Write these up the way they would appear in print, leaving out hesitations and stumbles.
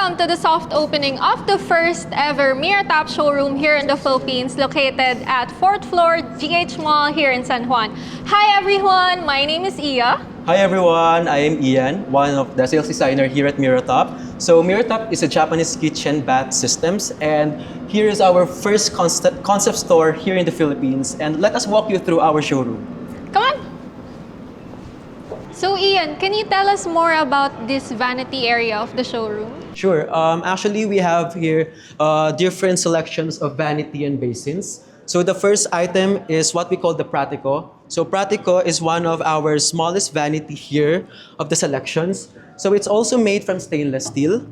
welcome to the soft opening of the first ever Miratop showroom here in the Philippines, located at 4th floor GH Mall here in San Juan. Hi everyone, my name is Iya. Hi everyone, I am Ian, one of the sales designer here at Miratop. So Miratop is a Japanese kitchen bath systems, and here is our first concept store here in the Philippines. And let us walk you through our showroom. Come on! So Ian, can you tell us more about this vanity area of the showroom? Sure, actually we have here different selections of vanity and basins. So the first item is what we call the Pratico. So Pratico is one of our smallest vanity here of the selections. So it's also made from stainless steel.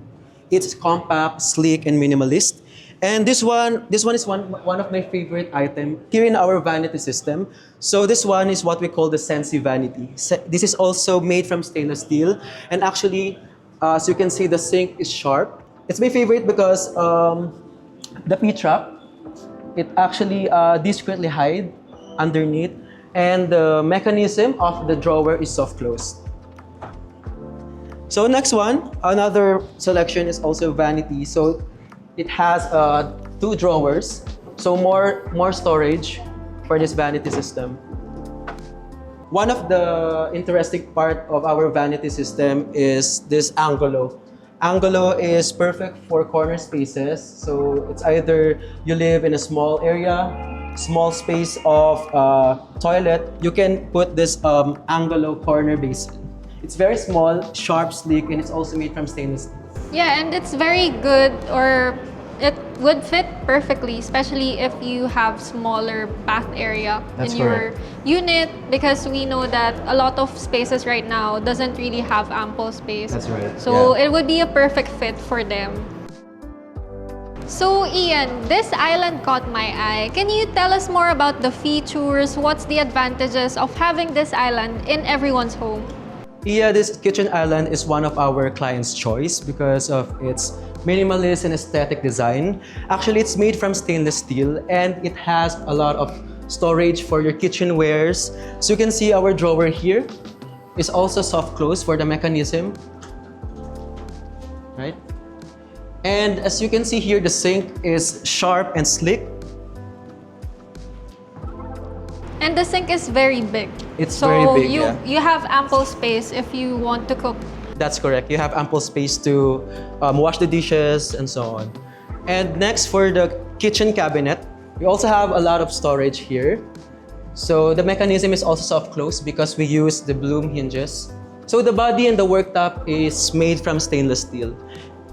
It's compact, sleek, and minimalist. And this one is one of my favorite items here in our vanity system. So this one is what we call the Sensi vanity. This is also made from stainless steel. And actually, as you can see, the sink is sharp. It's my favorite because the P-trap, it actually discreetly hide underneath, and the mechanism of the drawer is soft closed. So next one, another selection is also vanity. So it has 2 drawers, so more storage for this vanity system. One of the interesting part of our vanity system is this Angolo. Angolo is perfect for corner spaces. So it's either you live in a small area, small space of toilet, you can put this Angolo corner basin. It's very small, sharp, sleek, and it's also made from stainless steel. Yeah, and it's very good, or it would fit perfectly, especially if you have smaller bath area in your unit, because we know that a lot of spaces right now doesn't really have ample space. That's right. So it would be a perfect fit for them. So Ian, this island caught my eye. Can you tell us more about the features? What's the advantages of having this island in everyone's home? Yeah, this kitchen island is one of our clients' choice because of its minimalist and aesthetic design. Actually, it's made from stainless steel, and it has a lot of storage for your kitchenwares. So you can see our drawer here is also soft close for the mechanism, right? And as you can see here, the sink is sharp and sleek. And the sink is very big. It's very big, you have ample space if you want to cook. That's correct. You have ample space to wash the dishes and so on. And next, for the kitchen cabinet, we also have a lot of storage here. So the mechanism is also soft close because we use the bloom hinges. So the body and the worktop is made from stainless steel.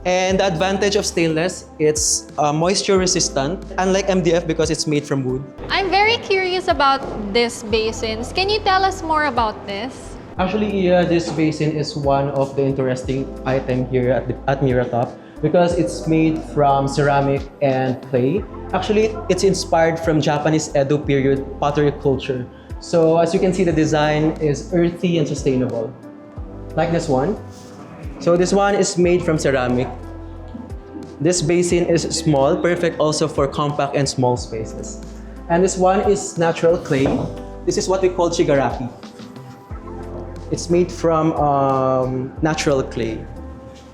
And the advantage of stainless, it's moisture resistant, unlike MDF because it's made from wood. I'm very curious about these basins. Can you tell us more about this? Actually, this basin is one of the interesting items here at Miratop because it's made from ceramic and clay. Actually, it's inspired from Japanese Edo period pottery culture. So as you can see, the design is earthy and sustainable. Like this one. So this one is made from ceramic. This basin is small, perfect also for compact and small spaces. And this one is natural clay. This is what we call shigaraki. It's made from natural clay.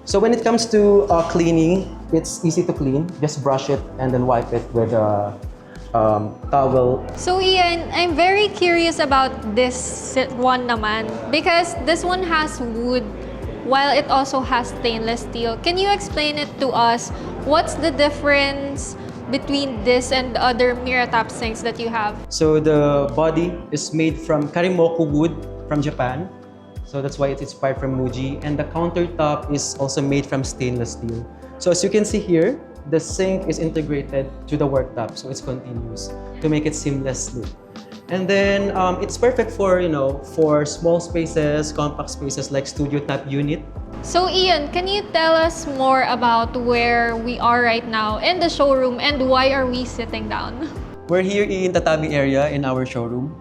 So when it comes to cleaning, it's easy to clean. Just brush it and then wipe it with a towel. So Ian, I'm very curious about this one naman because this one has wood while it also has stainless steel. Can you explain it to us? What's the difference between this and the other Miratop sinks that you have? So the body is made from karimoku wood from Japan. So that's why it's inspired from Muji. And the countertop is also made from stainless steel. So as you can see here, the sink is integrated to the worktop. So it's continuous to make it seamlessly. And then it's perfect for, for small spaces, compact spaces like studio type unit. So Ian, can you tell us more about where we are right now in the showroom and why are we sitting down? We're here in Tatami area in our showroom.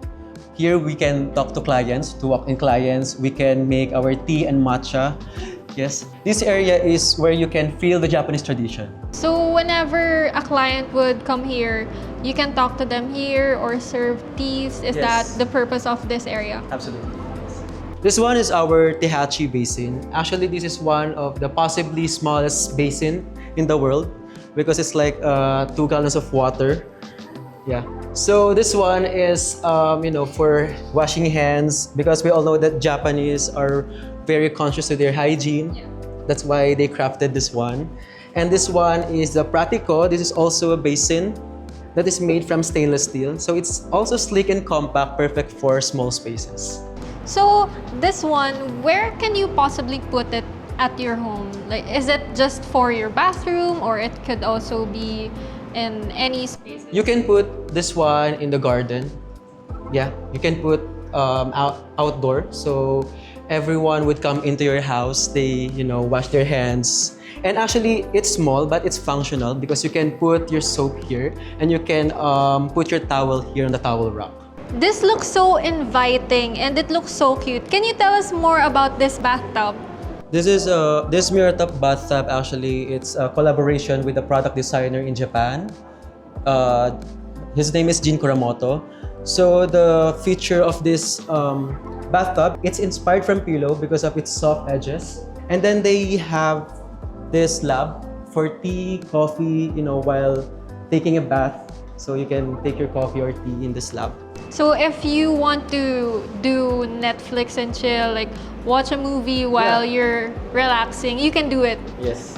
Here we can talk to clients, to walk-in clients. We can make our tea and matcha. Yes, this area is where you can feel the Japanese tradition. So whenever a client would come here, you can talk to them here or serve teas. Is that the purpose of this area? Absolutely. This one is our Tehachi basin. Actually, this is one of the possibly smallest basin in the world because it's like 2 gallons of water. Yeah. So this one is, for washing hands because we all know that Japanese are very conscious of their hygiene. Yeah. That's why they crafted this one. And this one is the Pratico. This is also a basin that is made from stainless steel. So it's also sleek and compact, perfect for small spaces. So this one, where can you possibly put it at your home? Like, is it just for your bathroom, or it could also be in any space? You can put this one in the garden. Yeah, you can put outdoor. So everyone would come into your house. They, wash their hands. And actually, it's small, but it's functional because you can put your soap here and you can put your towel here on the towel rack. This looks so inviting and it looks so cute. Can you tell us more about this bathtub? This is this Miratop bathtub. Actually, it's a collaboration with a product designer in Japan. His name is Jin Kuramoto. So the feature of this bathtub, it's inspired from pillow because of its soft edges. And then they have this slab for tea, coffee, while taking a bath. So you can take your coffee or tea in the slab. So if you want to do Netflix and chill, like watch a movie while you're relaxing, you can do it. Yes.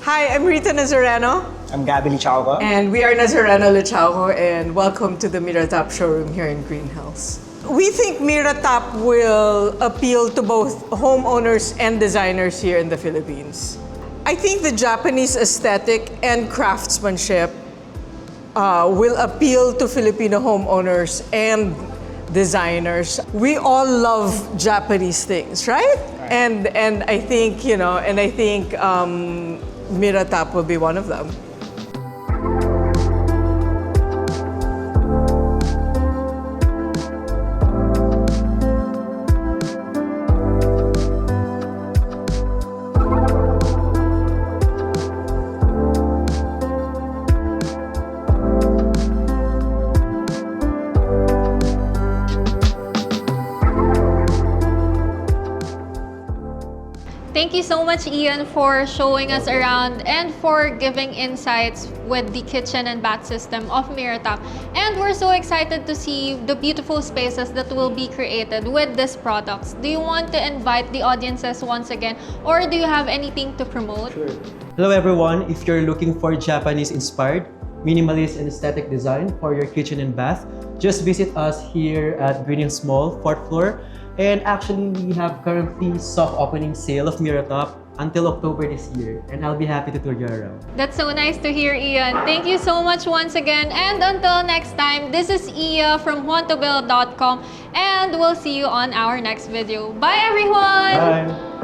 Hi, I'm Rita Nazareno, I'm Gabby Lichauco. and we are Nazareno Lichauco, and welcome to the Miratap showroom here in Green Hills. We think Miratap will appeal to both homeowners and designers here in the Philippines. I think the Japanese aesthetic and craftsmanship will appeal to Filipino homeowners and designers. We all love Japanese things, right? And I think Miratap will be one of them. Thank you so much, Ian, for showing us around and for giving insights with the kitchen and bath system of Miratop. And we're so excited to see the beautiful spaces that will be created with these products. Do you want to invite the audiences once again, or do you have anything to promote? Sure. Hello everyone. If you're looking for Japanese-inspired, minimalist and aesthetic design for your kitchen and bath, just visit us here at Green Hills Mall, 4th floor. And actually, we have currently soft opening sale of Miratop until October this year. And I'll be happy to tour you around. That's so nice to hear, Ian. Thank you so much once again. And until next time, this is Iya from wantobuild.com, and we'll see you on our next video. Bye, everyone! Bye!